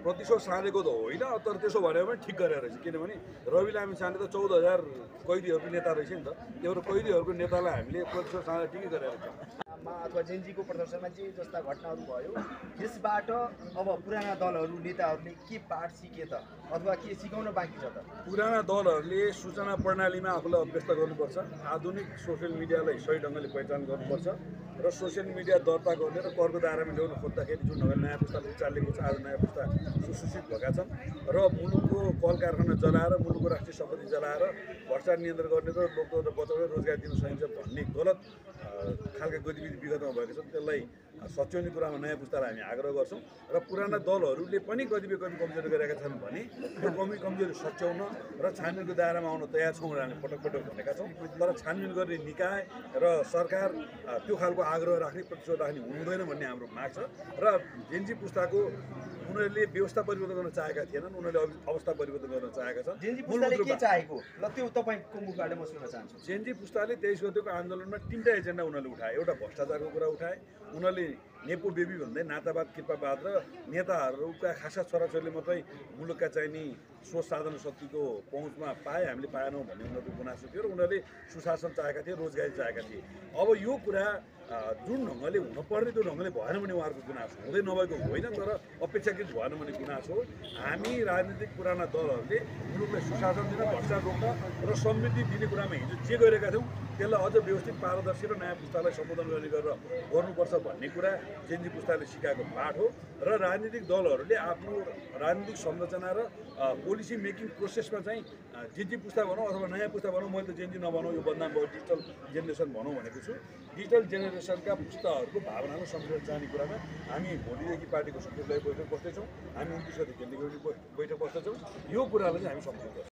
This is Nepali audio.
प्रतिशोध साँधेको त होइन, तर त्यसो भनेर पनि ठिक गरेर रहेछ। किनभने रवि लामिछाने त 14,000 कैदीहरूको नेता रहेछ नि त। त्यो कैदीहरूको नेतालाई हामीले प्रतिशोध साँधे ठिकै गरेर रहेछ। अथवा जेनजीको प्रदर्शनमा जे जस्ता घटनाहरू भयो, यसबाट अब पुराना दलहरू नेताहरूले के पाठ सिके त, अथवा के सिकाउन बाँकी छ त? पुराना दलहरूले सूचना प्रणालीमा आफूलाई अभ्यस्त गर्नुपर्छ, आधुनिक सोसियल मिडियालाई सही ढङ्गले पहिचान गर्नुपर्छ र सोसियल मिडिया दर्ता गर्ने र करको दायरामा ल्याउन खोज्दाखेरि जुन ढङ्गले नयाँ पुस्ताले उचालेको छ, आज नयाँ पुस्ता सुसूचित भएका छन् र मुलुकको कल कारखाना जलाएर, मुलुकको राष्ट्रिय सम्पत्ति जलाएर भ्रष्टाचार नियन्त्रण गर्ने र लोकतन्त्र बचाउने रोजगार दिन सकिन्छ भन्ने गलत खालका गतिविधि विगतमा भएको छ। त्यसलाई सच्याउने कुरामा नयाँ पुस्तालाई हामी आग्रह गर्छौँ र पुराना दलहरूले पनि कतिपय कमी कमजोरी गरेका छन् भने त्यो कमी कमजोरी सच्याउन र छानबिनको दायरामा आउन तयार छौँ र हामी पटक पटक भनेका छौँ। तर छानबिन गर्ने निकाय र सरकार त्यो खालको आग्रह राख्ने, प्रतिशोध राख्ने हुँदैन भन्ने हाम्रो माग छ। र जेनजी पुस्ताको उनीहरूले व्यवस्था परिवर्तन गर्न चाहेका थिएनन्, उनीहरूले अवस्था परिवर्तन गर्न चाहेका छन्। जेनजी पुस्ताले के चाहेको ल त्यो तपाईँको मुखबाट म सुन्न चाहन्छु। जेनजी पुस्ताले 23 गतेको आन्दोलनमा 3टा एजेन्डा उनीहरूले उठाए। एउटा भ्रष्टाचारको कुरा उठाए, उनीहरूले नेपो बेबी भन्दै नातावाद कृपावाद र नेताहरूका खासा छोराछोरीले मात्रै मुलुकका चाहिने स्रोत साधन शक्तिको पहुँचमा पाए, हामीले पाएनौँ भन्ने उनीहरूको गुनासो थियो र उनीहरूले सुशासन चाहेका थिए, रोजगारी चाहेका थिए। अब यो कुरा जुन ढङ्गले हुनुपर्ने त्यो ढङ्गले भएन भने उहाँहरूको गुनासो हुँदै नभएको होइन, तर अपेक्षाकृत भएन भने गुनासो हो। हामी राजनीतिक पुराना दलहरूले मुलुकलाई सुशासन दिन, भ्रष्टाचार रोक्न र समृद्धि दिने कुरामा हिजो जे गरेका थियौँ त्यसलाई अझ व्यवस्थित, पारदर्शी र नयाँ पुस्तालाई सम्बोधन गर्ने गरेर गर्नुपर्छ भन्ने कुरा जेनजी पुस्ताले सिकाएको पाठ हो। र राजनीतिक दलहरूले आफ्नो राजनीतिक संरचना र पोलिसी मेकिङ प्रोसेसमा चाहिँ जेनजी पुस्ता भनौँ अथवा नयाँ पुस्ता भनौँ, मैले त जेनजी नभनौँ, यो बदनाम भयो, डिजिटल जेनेरेसन भनौँ भनेको छु। डिजिटल जेनेरेसनका पुस्ताहरूको भावनाको सम्मेलन जाने कुरामा हामी भोलिदेखि पार्टीको सुत्केलाई बैठक बस्दैछौँ, हामी 29 गते केन्द्रीय बैठक बस्दैछौँ। यो कुरालाई चाहिँ हामी सम्झौँ गर्छौँ।